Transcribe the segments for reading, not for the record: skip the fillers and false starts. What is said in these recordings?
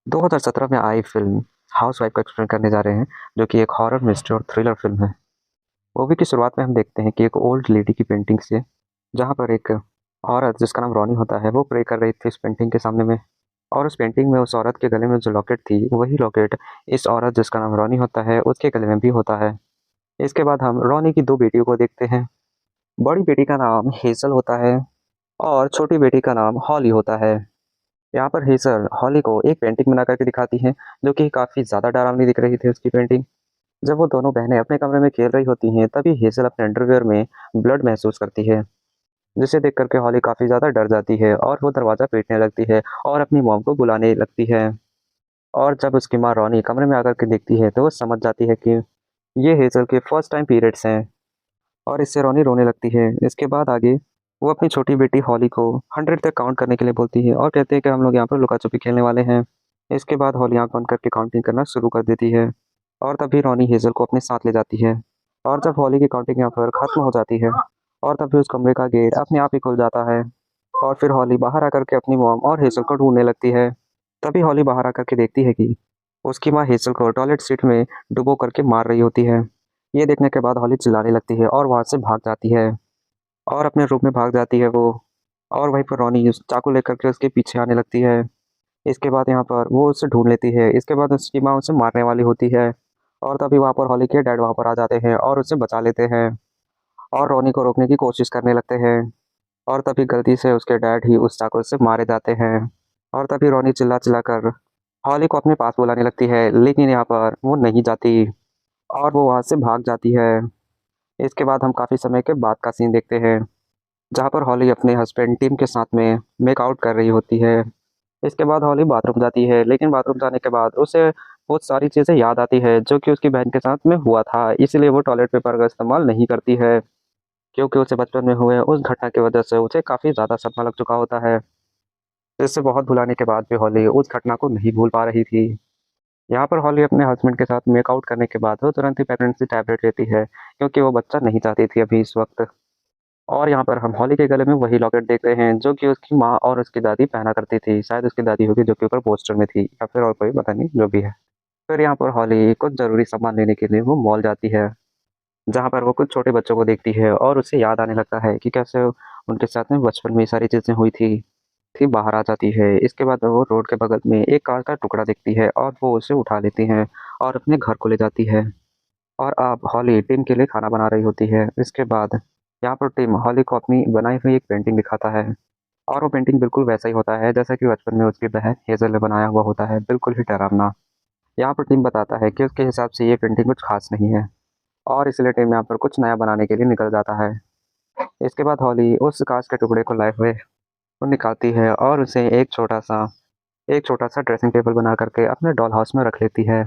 2017 में आई film housewife को explain करने जा रहे हैं, जो कि एक हॉरर, मिस्ट्री और थ्रिलर फ़िल्म है। मूवी की शुरुआत में हम देखते हैं कि एक ओल्ड लेडी की पेंटिंग से जहाँ पर एक औरत जिसका नाम रॉनी होता है, वो प्रे कर रही थी उस पेंटिंग के सामने में। और उस पेंटिंग में उस औरत के गले में जो लॉकेट थी, वही लॉकेट इस औरत जिसका नाम रॉनी होता है, उसके गले में भी होता है। इसके बाद हम रॉनी की 2 बेटियों को देखते हैं। बड़ी बेटी का नाम हेज़ल होता है और छोटी बेटी का नाम हॉली होता है। यहाँ पर हेज़ल हॉली को एक पेंटिंग बना करके दिखाती है, जो कि काफ़ी ज़्यादा डरावनी दिख रही थी उसकी पेंटिंग। जब वो दोनों बहनें अपने कमरे में खेल रही होती हैं, तभी हेज़ल अपने अंडरवियर में ब्लड महसूस करती है, जिसे देख कर के हॉली काफ़ी ज़्यादा डर जाती है और वो दरवाज़ा पीटने लगती है और अपनी मॉम को बुलाने लगती है। और जब उसकी माँ रॉनी कमरे में आकर के देखती है, तो वो समझ जाती है कि ये हेज़ल के फर्स्ट टाइम पीरियड्स हैं और इससे रॉनी रोने लगती है। इसके बाद आगे वो अपनी छोटी बेटी हॉली को 100 तक काउंट करने के लिए बोलती है और कहते हैं कि हम लोग यहाँ पर लुका-छुपी खेलने वाले हैं। इसके बाद हॉली आँख बंद करके काउंटिंग करना शुरू कर देती है और तभी रॉनी हेज़ल को अपने साथ ले जाती है। और जब हॉली की काउंटिंग यहाँ पर खत्म हो जाती है और तभी उस कमरे का गेट अपने आप ही खुल जाता है और फिर हॉली बाहर आकर के अपनी मॉम और हेज़ल को ढूँढने लगती है। तभी हॉली बाहर आकर के देखती है कि उसकी माँ हेज़ल को टॉयलेट सीट में डुबो करके मार रही होती है। ये देखने के बाद हॉली चिल्लाने लगती है और वहाँ से भाग जाती है और अपने रूम में भाग जाती है वो। और वहीं पर रॉनी उस चाकू लेकर के उसके पीछे आने लगती है। इसके बाद यहाँ पर वो उसे ढूँढ लेती है। इसके बाद उसकी माँ उसे मारने वाली होती है और तभी वहाँ पर हॉली के डैड वहाँ पर आ जाते हैं और उसे बचा लेते हैं और रॉनी को रोकने की कोशिश करने लगते हैं और तभी गलती से उसके डैड ही उस चाकू से मारे जाते हैं। और तभी रॉनी चिल्ला-चिल्ला कर हॉली को अपने पास बुलाने लगती है, लेकिन यहाँ पर वो नहीं जाती और वो वहाँ से भाग जाती है। इसके बाद हम काफ़ी समय के बाद का सीन देखते हैं, जहाँ पर हॉली अपने हस्बैंड टिम के साथ में मेकआउट कर रही होती है। इसके बाद हॉली बाथरूम जाती है, लेकिन बाथरूम जाने के बाद उसे बहुत सारी चीज़ें याद आती है, जो कि उसकी बहन के साथ में हुआ था। इसलिए वो टॉयलेट पेपर का इस्तेमाल नहीं करती है, क्योंकि उसे बचपन में हुए उस घटना की वजह से उसे काफ़ी ज़्यादा सदमा लग चुका होता है। इससे बहुत भुलाने के बाद भी हॉली उस घटना को नहीं भूल पा रही थी। यहाँ पर हॉली अपने हस्बैंड के साथ मेकआउट करने के बाद वो तुरंत ही प्रेग्नेंसी टैबलेट लेती है, क्योंकि वो बच्चा नहीं चाहती थी अभी इस वक़्त। और यहाँ पर हम हॉली के गले में वही लॉकेट देख रहे हैं, जो कि उसकी माँ और उसकी दादी पहना करती थी। शायद उसकी दादी होगी, जो कि ऊपर पोस्टर में थी, या फिर और कोई, पता नहीं, जो भी है। फिर यहाँ पर हॉली कुछ ज़रूरी सामान लेने के लिए वो मॉल जाती है, जहाँ पर वो कुछ छोटे बच्चों को देखती है और उसे याद आने लगता है कि कैसे उनके साथ में बचपन में ये सारी चीज़ें हुई थी। फिर बाहर आ जाती है। इसके बाद वो रोड के बगल में एक कार का टुकड़ा देखती है और वो उसे उठा लेती हैं और अपने घर को ले जाती है। और अब हॉली टिम के लिए खाना बना रही होती है। इसके बाद यहाँ पर टिम हॉली को अपनी बनाई हुई एक पेंटिंग दिखाता है और वो पेंटिंग बिल्कुल वैसा ही होता है जैसा कि बचपन में उसकी बहन हेज़ल ने बनाया हुआ होता है, बिल्कुल ही डरावना। यहाँ पर टिम बताता है कि उसके हिसाब से ये पेंटिंग कुछ खास नहीं है और इसलिए टिम यहाँ पर कुछ नया बनाने के लिए निकल जाता है। इसके बाद हॉली उस काँच के टुकड़े को लाए हुए वो निकालती है और उसे एक छोटा-सा ड्रेसिंग टेबल बना करके अपने डॉल हाउस में रख लेती है।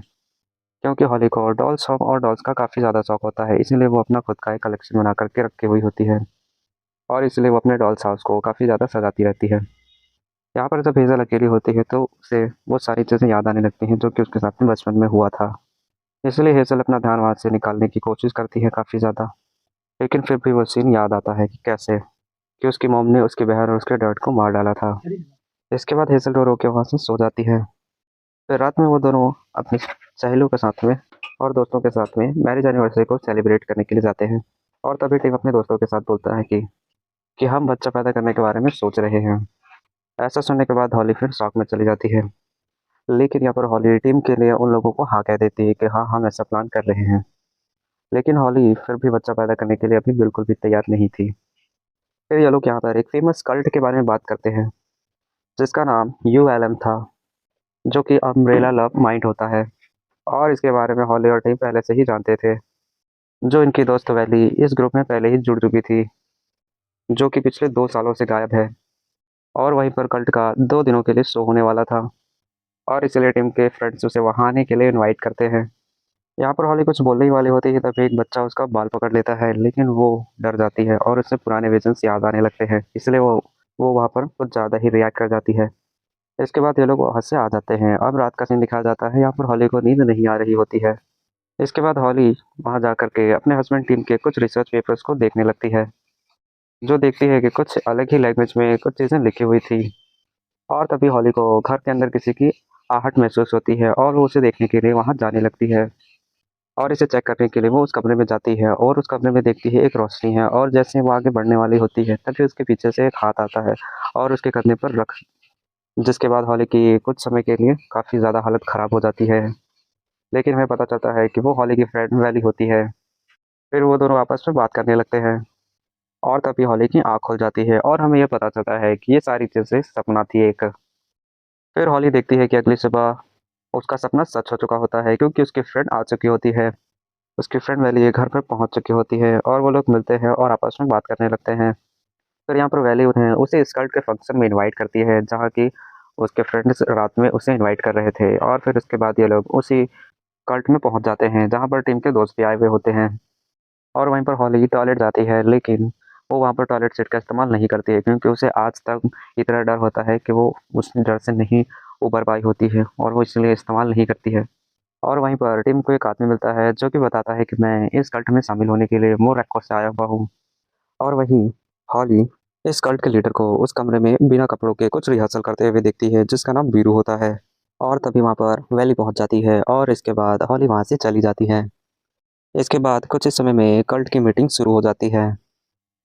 क्योंकि हॉली को डॉल्स शॉप और डॉल्स का काफ़ी ज़्यादा शौक होता है, इसीलिए वो अपना खुद का एक कलेक्शन बना कर के रखी हुई होती है और इसलिए वो अपने डॉल्स हाउस को काफ़ी ज़्यादा सजाती रहती है। यहाँ पर जब हेज़ल अकेली होती है, तो उसे वो सारी चीज़ें याद आने लगती हैं, जो कि उसके साथ में बचपन में हुआ था। इसलिए हेज़ल अपना ध्यान वहाँ से निकालने की कोशिश करती है काफ़ी ज़्यादा, लेकिन फिर भी वो सीन याद आता है कि कैसे कि उसकी मॉम ने उसकी बहन और उसके डैड को मार डाला था। इसके बाद हेज़ल रो-रो के वहाँ से सो जाती है। फिर रात में वो दोनों अपनी सहेलियों के साथ में और दोस्तों के साथ में मैरिज एनिवर्सरी को सेलिब्रेट करने के लिए जाते हैं और तभी टिम अपने दोस्तों के साथ बोलता है कि हम बच्चा पैदा करने के बारे में सोच रहे हैं। ऐसा सुनने के बाद हॉली फिर शॉक में चली जाती है, लेकिन यहाँ पर हॉली टिम के लिए उन लोगों को हाँ कह देती है कि हाँ, हम ऐसा प्लान कर रहे हैं। लेकिन हॉली फिर भी बच्चा पैदा करने के लिए अभी बिल्कुल भी तैयार नहीं थी। फिर ये लोग यहाँ पर एक फेमस कल्ट के बारे में बात करते हैं, जिसका नाम यूएलएम था, जो कि अम्ब्रेला लव माइंड होता है और इसके बारे में हॉली और टिम पहले से ही जानते थे। जो इनकी दोस्त वैली इस ग्रुप में पहले ही जुड़ चुकी थी, जो कि पिछले 2 सालों से गायब है और वहीं पर कल्ट का 2 दिनों के लिए शो होने वाला था और इसलिए टीम के फ्रेंड्स उसे वहाँ आने के लिए इनवाइट करते हैं। यहाँ पर हॉली कुछ बोलने ही वाली होती है, तभी एक बच्चा उसका बाल पकड़ लेता है, लेकिन वो डर जाती है और उसे पुराने विजन्स याद आने लगते हैं, इसलिए वो वहाँ पर कुछ ज़्यादा ही रिएक्ट कर जाती है। इसके बाद ये लोग वहाँ से आ जाते हैं। अब रात का सीन दिखाया जाता है। यहाँ पर हॉली को नींद नहीं आ रही होती है। इसके बाद हॉली वहाँ जा कर के अपने हस्बैंड टीम के कुछ रिसर्च पेपर्स को देखने लगती है, जो देखती है कि कुछ अलग ही लैंग्वेज में कुछ चीज़ें लिखी हुई थी और तभी हॉली को घर के अंदर किसी की आहट महसूस होती है और वो उसे देखने के लिए वहाँ जाने लगती है। और इसे चेक करने के लिए वो उस कमरे में जाती है और उस कमरे में देखती है एक रोशनी है, और जैसे वो आगे बढ़ने वाली होती है तभी उसके पीछे से एक हाथ आता है और उसके कंधे पर रख, जिसके बाद हॉली की कुछ समय के लिए काफ़ी ज़्यादा हालत ख़राब हो जाती है। लेकिन हमें पता चलता है कि वो हॉली की फ्रेंड वैली होती है। फिर वो दोनों आपस में बात करने लगते हैं और तभी हॉली की आँख खुल जाती है और हमें ये पता चलता है कि ये सारी चीज़ें सपना थी एक। फिर हॉली देखती है कि अगली सुबह उसका सपना सच हो चुका होता है, क्योंकि उसकी फ्रेंड आ चुकी होती है। उसकी फ्रेंड वैली ये घर पर पहुँच चुकी होती है और वो लोग मिलते हैं और आपस में बात करने लगते हैं। फिर यहाँ पर वैली उन्हें उसे स्कल्ट के फंक्शन में इनवाइट करती है, जहाँ की उसके फ्रेंड्स रात में उसे इनवाइट कर रहे थे, और फिर उसके बाद ये लोग उसी कल्ट में पहुँच जाते हैं, जहाँ पर टीम के दोस्त भी आए हुए होते हैं। और वहीं पर हॉली टॉयलेट जाती है, लेकिन वो वहाँ पर टॉयलेट सीट का इस्तेमाल नहीं करती है, क्योंकि उसे आज तक इतना डर होता है कि वो उस डर से नहीं उबर पाई होती है और वो इसलिए इस्तेमाल नहीं करती है। और वहीं पर टिम को एक आदमी मिलता है जो कि बताता है कि मैं इस कल्ट में शामिल होने के लिए मोरक्को से आया हुआ हूँ। और वहीं हॉली इस कल्ट के लीडर को उस कमरे में बिना कपड़ों के कुछ रिहर्सल करते हुए देखती है, जिसका नाम वीरू होता है। और तभी वहाँ पर वैली पहुँच जाती है और इसके बाद हॉली वहाँ से चली जाती है। इसके बाद कुछ ही समय में कल्ट की मीटिंग शुरू हो जाती है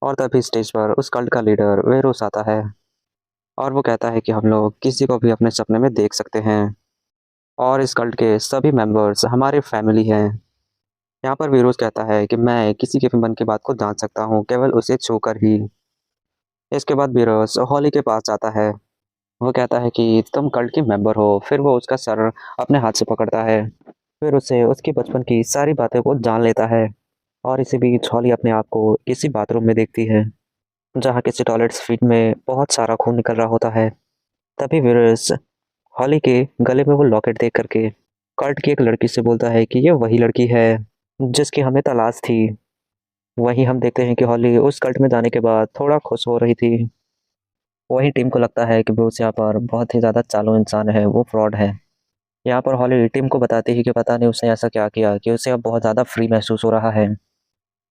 और तभी स्टेज पर उस कल्ट का लीडर वेरोस आता है और वो कहता है कि हम लोग किसी को भी अपने सपने में देख सकते हैं और इस कल्ट के सभी मेंबर्स हमारे फैमिली हैं। यहाँ पर वीरोस कहता है कि मैं किसी के भी मन की बात को जान सकता हूँ, केवल उसे छूकर ही। इसके बाद वीरोस हॉली के पास जाता है। वो कहता है कि तुम कल्ट की मेंबर हो। फिर वो उसका सर अपने हाथ से पकड़ता है। फिर उसे उसके बचपन की सारी बातें को जान लेता है। और इसी बीच हॉली अपने आप को किसी बाथरूम में देखती है, जहाँ किसी टॉयलेट सीट में बहुत सारा खून निकल रहा होता है। तभी वीरोस हॉली के गले में वो लॉकेट देख करके कल्ट की एक लड़की से बोलता है कि ये वही लड़की है जिसकी हमें तलाश थी। वहीं हम देखते हैं कि हॉली उस कल्ट में जाने के बाद थोड़ा खुश हो रही थी। वहीं टीम को लगता है कि ब्रूस यहाँ पर बहुत ही ज़्यादा चालू इंसान है, वो फ्रॉड है। यहाँ पर हॉली टीम को बताती है कि पता नहीं उसने ऐसा क्या किया कि उसे अब बहुत ज़्यादा फ्री महसूस हो रहा है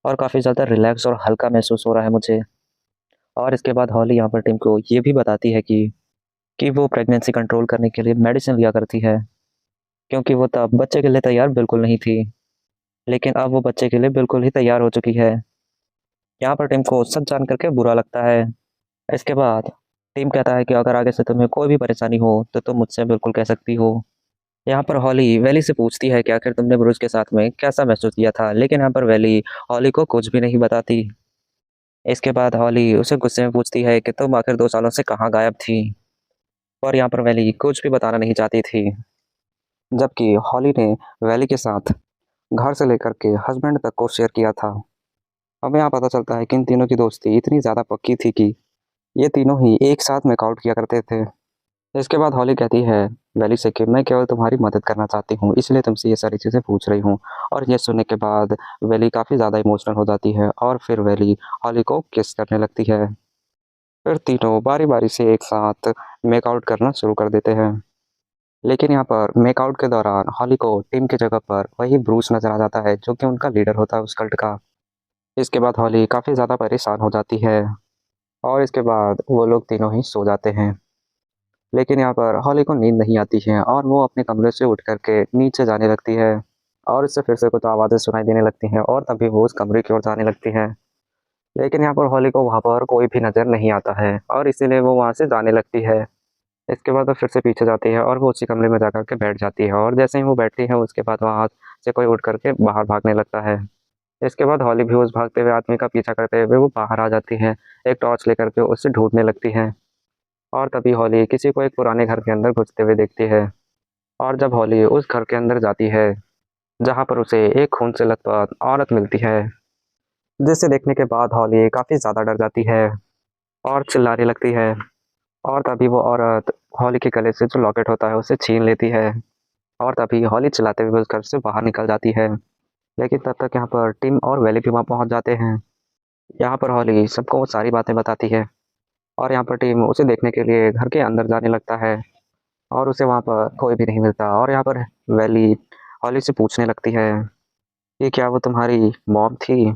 और काफ़ी ज़्यादा रिलैक्स और हल्का महसूस हो रहा है मुझे। और इसके बाद हॉली यहाँ पर टीम को ये भी बताती है कि वो प्रेगनेंसी कंट्रोल करने के लिए मेडिसिन लिया करती है, क्योंकि वो तब बच्चे के लिए तैयार बिल्कुल नहीं थी, लेकिन अब वो बच्चे के लिए बिल्कुल ही तैयार हो चुकी है। यहाँ पर टीम को सच जान करके बुरा लगता है। इसके बाद टीम कहता है कि अगर आगे से तुम्हें कोई भी परेशानी हो तो तुम मुझसे बिल्कुल कह सकती हो। यहाँ पर हॉली वैली से पूछती है कि आखिर तुमने ब्रूस के साथ में कैसा महसूस किया था, लेकिन यहाँ पर वैली हॉली को कुछ भी नहीं बताती। इसके बाद हॉली उसे गुस्से में पूछती है कि तुम आखिर 2 सालों से कहाँ गायब थी। और यहाँ पर वैली कुछ भी बताना नहीं चाहती थी, जबकि हॉली ने वैली के साथ घर से लेकर के हस्बैंड तक को शेयर किया था। हमें यहाँ पता चलता है कि इन तीनों की दोस्ती इतनी ज़्यादा पक्की थी कि ये तीनों ही एक साथ मेकआउट किया करते थे। इसके बाद हॉली कहती है वैली से कि मैं केवल तुम्हारी मदद करना चाहती हूँ, इसलिए तुमसे ये सारी चीज़ें पूछ रही हूँ। और ये सुनने के बाद वैली काफ़ी ज़्यादा इमोशनल हो जाती है और फिर वैली हॉली को किस करने लगती है। फिर तीनों बारी बारी से एक साथ मेकआउट करना शुरू कर देते हैं। लेकिन यहाँ पर मेकआउट के दौरान हॉली को टीम की जगह पर वही ब्रूस नजर आ जाता है, जो कि उनका लीडर होता है उस कल्ट का। इसके बाद हॉली काफ़ी ज़्यादा परेशान हो जाती है और इसके बाद वो लोग तीनों ही सो जाते हैं। लेकिन यहाँ पर हॉली को नींद नहीं आती है और वो अपने कमरे से उठ करके नीचे जाने लगती है और इससे फिर से कुछ आवाज़ें सुनाई देने लगती हैं और तभी वो उस कमरे की ओर जाने लगती है। लेकिन यहाँ पर हॉली को वहाँ पर कोई भी नज़र नहीं आता है और इसीलिए वो वहाँ से जाने लगती है। इसके बाद वो फिर से पीछे जाती है और वो उसी कमरे में जाकर के बैठ जाती है, और जैसे ही वो बैठती है उसके बाद वहाँ से कोई उठ करके बाहर भागने लगता है। इसके बाद हॉली भी उस भागते हुए आदमी का पीछा करते हुए वो बाहर आ जाती है, एक टॉर्च लेकर के उसे ढूंढने लगती है। और तभी हॉली किसी को एक पुराने घर के अंदर घुसते हुए देखती है। और जब हॉली उस घर के अंदर जाती है, जहाँ पर उसे एक खून से लथपथ औरत मिलती है, जिसे देखने के बाद हॉली काफ़ी ज़्यादा डर जाती है और चिल्लाने लगती है। और तभी वो औरत हॉली के गले से जो लॉकेट होता है उसे छीन लेती है और तभी हॉली चिल्लाते हुए उस घर से बाहर निकल जाती है। लेकिन तब तक यहाँ पर टिम और वेली भी वहाँ पहुँच जाते हैं। यहाँ पर हॉली सबको वो सारी बातें बताती है और यहाँ पर टिम उसे देखने के लिए घर के अंदर जाने लगता है और उसे वहाँ पर कोई भी नहीं मिलता। और यहाँ पर वैली हॉली से पूछने लगती है कि क्या वो तुम्हारी मॉम थी।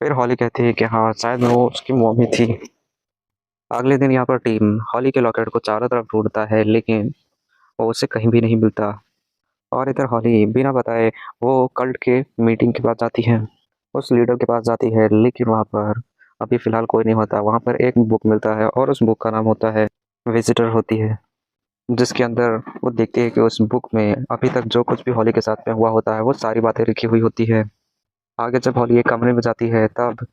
फिर हॉली कहती है कि हाँ, शायद वो उसकी मॉम ही थी। अगले दिन यहाँ पर टीम हॉली के लॉकेट को चारों तरफ ढूंढता है, लेकिन वो उसे कहीं भी नहीं मिलता। और इधर हॉली बिना बताए वो कल्ट के मीटिंग के पास जाती है, उस लीडर के पास जाती है, लेकिन वहाँ पर अभी फ़िलहाल कोई नहीं होता। वहाँ पर एक बुक मिलता है और उस बुक का नाम होता है विज़िटर होती है, जिसके अंदर वो देखती है कि उस बुक में अभी तक जो कुछ भी हॉली के साथ में हुआ होता है, वो सारी बातें लिखी हुई होती है। आगे जब हॉली एक कमरे में जाती है, तब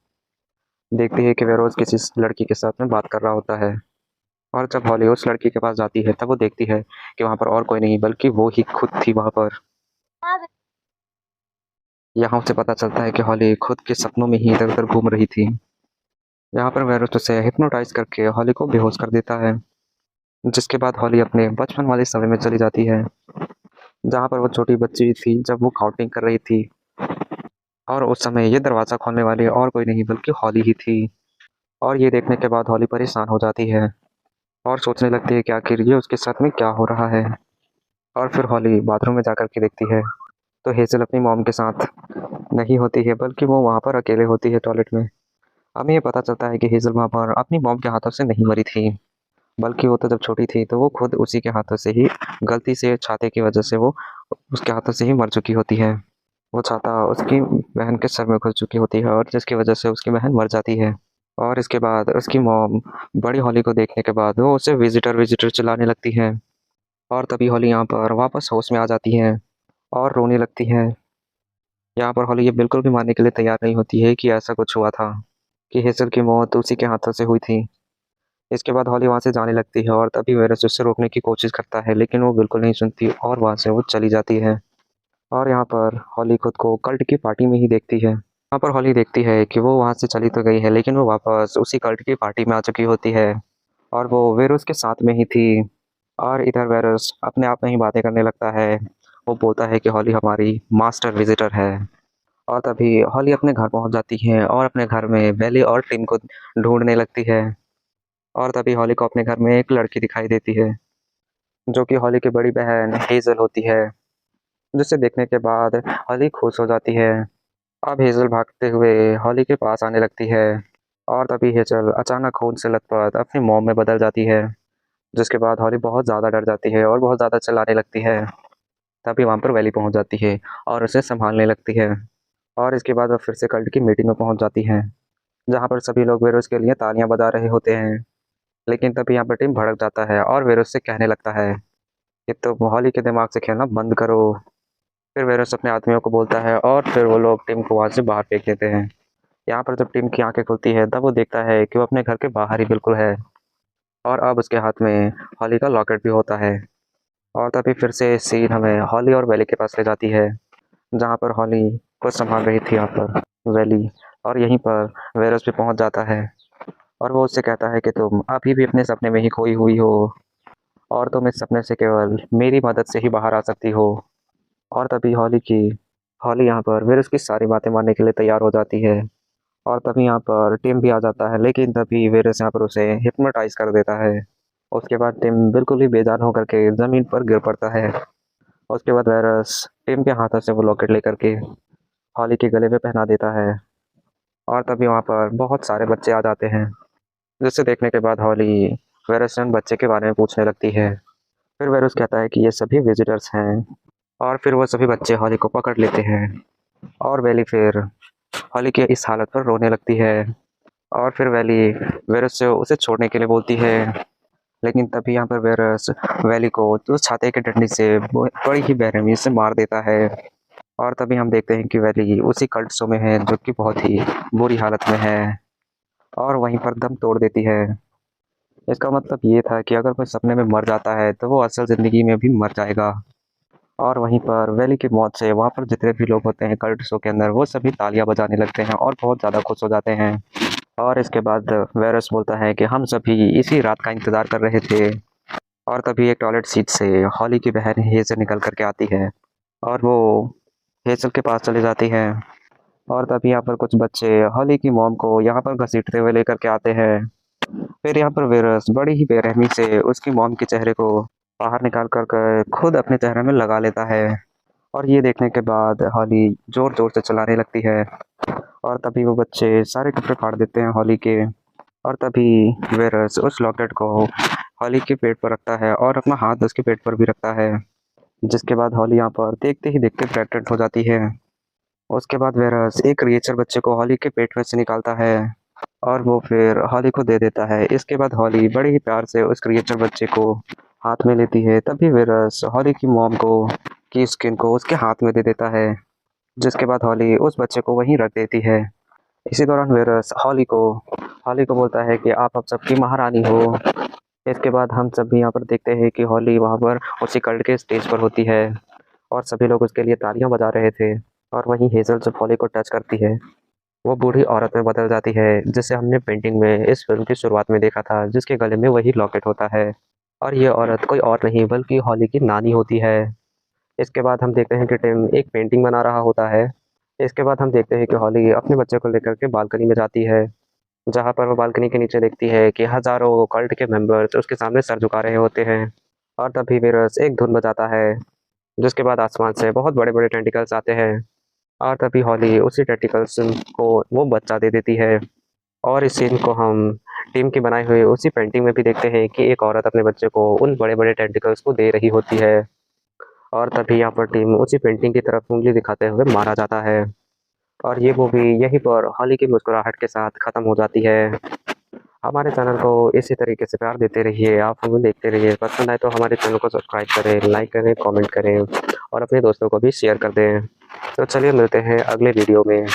देखती है कि वेरोज़ किसी लड़की के साथ में बात कर रहा होता है। और जब हॉली उस लड़की के पास जाती है, तब वो देखती है कि वहाँ पर और कोई नहीं बल्कि वो ही खुद थी वहाँ पर। यहाँ उसे पता चलता है कि हॉली खुद के सपनों में ही इधर-उधर घूम रही थी। यहाँ पर वेरोज उसे हिप्नोटाइज़ करके हॉली को बेहोश कर देता है, जिसके बाद हॉली अपने बचपन वाले समय में चली जाती है, जहाँ पर वो छोटी बच्ची थी जब वो काउंटिंग कर रही थी। और उस समय ये दरवाज़ा खोलने वाली और कोई नहीं बल्कि हॉली ही थी। और ये देखने के बाद हॉली परेशान हो जाती है और सोचने लगती है कि आखिर ये उसके साथ में क्या हो रहा है। और फिर हॉली बाथरूम में जाकर के देखती है, तो हेज़ल अपनी मॉम के साथ नहीं होती है बल्कि वो वहाँ पर अकेले होती है टॉयलेट में। हमें ये पता चलता है कि हेज़ल वहाँ पर अपनी मॉम के हाथों से नहीं मरी थी, बल्कि वो तो जब छोटी थी तो वो खुद उसी के हाथों से ही गलती से छाते की वजह से वो उसके हाथों से ही मर चुकी होती है। वो छाता उसकी बहन के सर में घुस चुकी होती है और जिसकी वजह से उसकी बहन मर जाती है। और इसके बाद उसकी मॉम बड़ी हॉली को देखने के बाद वो उसे विज़िटर विज़िटर चिल्लाने लगती है। और तभी हॉली यहाँ पर वापस होश में आ जाती है और रोने लगती है। यहाँ पर हॉली ये बिल्कुल भी मानने के लिए तैयार नहीं होती है कि ऐसा कुछ हुआ था, कि हेज़ल की मौत उसी के हाथों से हुई थी। इसके बाद हॉली वहाँ से जाने लगती है और तभी वेरस उससे रोकने की कोशिश करता है, लेकिन वो बिल्कुल नहीं सुनती और वहाँ से वो चली जाती है। और यहाँ पर हॉली खुद को कल्ट की पार्टी में ही देखती है। यहाँ पर हॉली देखती है कि वो वहाँ से चली तो गई है, लेकिन वो वापस उसी कल्ट की पार्टी में आ चुकी होती है और वो वेरोस के साथ में ही थी। और इधर वेरोस अपने आप में ही बातें करने लगता है। वो बोलता है कि हॉली हमारी मास्टर विजिटर है। और तभी हॉली अपने घर पहुँच जाती है और अपने घर में बेली और टिम को ढूंढने लगती है। और तभी हॉली को अपने घर में एक लड़की दिखाई देती है, जो कि हॉली की बड़ी बहन हेज़ल होती है, जिसे देखने के बाद हॉली खुश हो जाती है। अब हेज़ल भागते हुए हॉली के पास आने लगती है और तभी हेज़ल अचानक खून से लथपथ अपनी मॉम में बदल जाती है, जिसके बाद हॉली बहुत ज़्यादा डर जाती है और बहुत ज़्यादा चिल्लाने लगती है। तभी वहाँ पर वेली पहुँच जाती है और उसे संभालने लगती है। और इसके बाद वो फिर से कल्ट की मीटिंग में पहुँच जाती है, जहाँ पर सभी लोग वेरोस के लिए तालियां बजा रहे होते हैं। लेकिन तभी यहाँ पर टिम भड़क जाता है और वेरोस से कहने लगता है कि तुम हॉली के दिमाग से खेलना बंद करो। फिर वेरोस अपने आदमियों को बोलता है और फिर वो लोग टिम को वहाँ से बाहर फेंक देते हैं। यहाँ पर जब टिम की आंखें खुलती है, तब वो देखता है कि वो अपने घर के बाहर ही बिल्कुल है और अब उसके हाथ में हॉली का लॉकेट भी होता है। और तभी फिर से सीन हमें हॉली और वेली के पास ले जाती है, जहाँ पर हॉली को संभाल रही थी यहाँ पर वेली। और यहीं पर वेरोस भी पहुँच जाता है और वो उससे कहता है कि तुम अभी भी अपने सपने में ही खोई हुई हो और तुम इस सपने से केवल मेरी मदद से ही बाहर आ सकती हो। और तभी हॉली यहाँ पर वेरोस की सारी बातें मानने के लिए तैयार हो जाती है। और तभी यहाँ पर टिम भी आ जाता है, लेकिन तभी वेरोस यहाँ पर उसे हिप्नोटाइज कर देता है। उसके बाद टिम बिल्कुल ही बेजान होकर के ज़मीन पर गिर पड़ता है। उसके बाद वेरोस टिम के हाथों से वो लॉकेट लेकर के हॉली के गले में पहना देता है। और तभी वहाँ पर बहुत सारे बच्चे आ जाते हैं, जिसे देखने के बाद हॉली वेरोस से उन बच्चे के बारे में पूछने लगती है। फिर वेरोस कहता है कि ये सभी विजिटर्स हैं और फिर वो सभी बच्चे हॉली को पकड़ लेते हैं। और वेली फिर हॉली की इस हालत पर रोने लगती है और फिर वेली वेरोस से उसे छोड़ने के लिए बोलती है। लेकिन तभी यहाँ पर वेरोस वेली को तो छाते के डंडे से बड़ी ही बेरहमी से मार देता है। और तभी हम देखते हैं कि वेली उसी कल्ट शो में है, जो कि बहुत ही बुरी हालत में है और वहीं पर दम तोड़ देती है। इसका मतलब ये था कि अगर कोई सपने में मर जाता है तो वो असल ज़िंदगी में भी मर जाएगा। और वहीं पर वेली की मौत से वहाँ पर जितने भी लोग होते हैं कल्ट शो के अंदर, वो सभी तालियां बजाने लगते हैं और बहुत ज़्यादा खुश हो जाते हैं। और इसके बाद वेरोस बोलता है कि हम सभी इसी रात का इंतज़ार कर रहे थे। और तभी एक टॉयलेट सीट से हॉली की बहन हेज़ल निकल करके आती है और वो हेज़ल के पास चली जाती है। और तभी यहाँ पर कुछ बच्चे हॉली की मॉम को यहाँ पर घसीटते हुए लेकर के आते हैं। फिर यहाँ पर वेरोस बड़ी ही बेरहमी से उसकी मॉम के चेहरे को बाहर निकाल कर खुद अपने चेहरे में लगा लेता है। और ये देखने के बाद हॉली जोर जोर से चिल्लाने लगती है और तभी वो बच्चे सारे कपड़े फाड़ देते हैं हॉली के। और तभी वेरोस उस लॉकेट को हॉली के पेट पर रखता है और अपना हाथ उसके पेट पर भी रखता है, जिसके बाद हॉली यहाँ पर देखते ही देखते प्रेग्नेंट हो जाती है। उसके बाद वेरस एक क्रिएचर बच्चे को हॉली के पेट में से निकालता है और वो फिर हॉली को दे देता है। इसके बाद हॉली बड़े ही प्यार से उस क्रिएचर बच्चे को हाथ में लेती है। तभी वेरस हॉली की मॉम को की स्किन को उसके हाथ में दे देता है, जिसके बाद हॉली उस बच्चे को वहीं रख देती है। इसी दौरान वेरस हॉली को बोलता है कि आप अब सबकी महारानी हो। इसके बाद हम सब भी यहाँ पर देखते हैं कि हॉली वहाँ पर उसी कल्ट के स्टेज पर होती है और सभी लोग उसके लिए तालियां बजा रहे थे। और वहीं हेजल जब हॉली को टच करती है, वो बूढ़ी औरत में बदल जाती है, जिसे हमने पेंटिंग में इस फिल्म की शुरुआत में देखा था, जिसके गले में वही लॉकेट होता है। और ये औरत कोई और नहीं बल्कि हॉली की नानी होती है। इसके बाद हम देखते हैं कि टिम एक पेंटिंग बना रहा होता है। इसके बाद हम देखते हैं कि हॉली अपने बच्चे को लेकर के बालकनी में जाती है, जहाँ पर वो बालकनी के नीचे देखती है कि हजारों कल्ट के मेंबर्स उसके सामने सर झुका रहे होते हैं। और तभी वीरस एक धुन बजाता है, जिसके बाद आसमान से बहुत बड़े बड़े टेंटिकल्स आते हैं। और तभी हॉली उसी टेंटिकल्स को वो बच्चा दे देती है। और इस सीन को हम टीम की बनाई हुई उसी पेंटिंग में भी देखते हैं कि एक औरत अपने बच्चे को उन बड़े बड़े टेंटिकल्स को दे रही होती है। और तभी यहाँ पर टीम उसी पेंटिंग की तरफ उंगली दिखाते हुए मारा जाता है। और ये मूवी यहीं पर हॉली की मुस्कुराहट के साथ खत्म हो जाती है। हमारे चैनल को इसी तरीके से प्यार देते रहिए, आप हमें देखते रहिए। पसंद आए तो हमारे चैनल को सब्सक्राइब करें, लाइक करें, कमेंट करें और अपने दोस्तों को भी शेयर कर दें। तो चलिए मिलते हैं अगले वीडियो में।